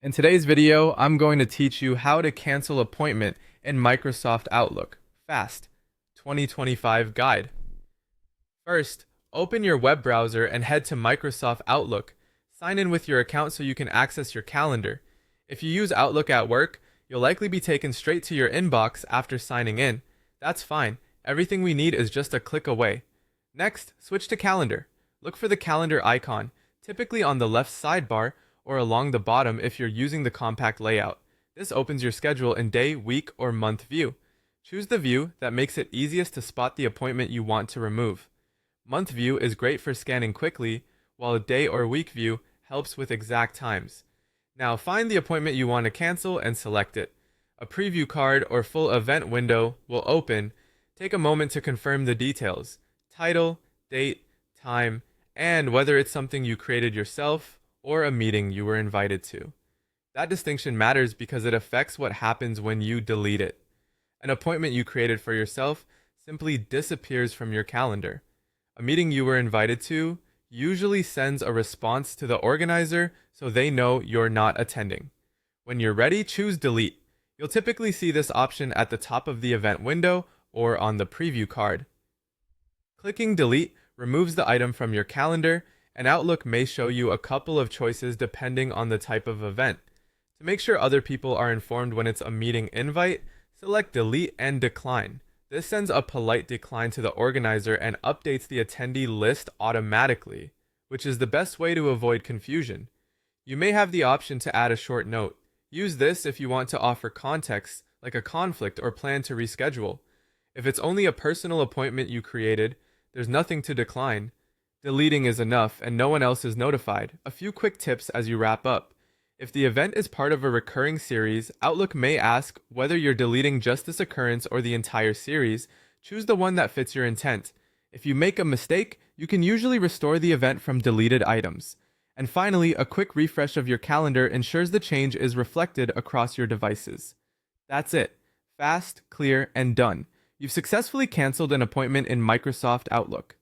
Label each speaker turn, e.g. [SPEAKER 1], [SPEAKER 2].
[SPEAKER 1] In today's video, I'm going to teach you how to cancel appointment in Microsoft Outlook. Fast 2025 guide. First, open your web browser and head to Microsoft Outlook. Sign in with your account so you can access your calendar. If you use Outlook at work, you'll likely be taken straight to your inbox after signing in. That's fine. Everything we need is just a click away. Next, switch to Calendar. Look for the calendar icon, typically on the left sidebar or along the bottom if you're using the compact layout. This opens your schedule in day, week, or month view. Choose the view that makes it easiest to spot the appointment you want to remove. Month view is great for scanning quickly, while a day or week view helps with exact times. Now find the appointment you want to cancel and select it. A preview card or full event window will open. Take a moment to confirm the details: title, date, time, and whether it's something you created yourself or a meeting you were invited to. That distinction matters because it affects what happens when you delete it. An appointment you created for yourself simply disappears from your calendar. A meeting you were invited to usually sends a response to the organizer so they know you're not attending. When you're ready, choose Delete. You'll typically see this option at the top of the event window or on the preview card. Clicking Delete removes the item from your calendar, and Outlook may show you a couple of choices depending on the type of event. To make sure other people are informed when it's a meeting invite, select Delete and Decline. This sends a polite decline to the organizer and updates the attendee list automatically, which is the best way to avoid confusion. You may have the option to add a short note. Use this if you want to offer context, like a conflict or plan to reschedule. If it's only a personal appointment you created, there's nothing to decline. Deleting is enough and no one else is notified. A few quick tips as you wrap up. If the event is part of a recurring series, Outlook may ask whether you're deleting just this occurrence or the entire series. Choose the one that fits your intent. If you make a mistake, you can usually restore the event from deleted items. And finally, a quick refresh of your calendar ensures the change is reflected across your devices. That's it. Fast, clear, and done. You've successfully canceled an appointment in Microsoft Outlook.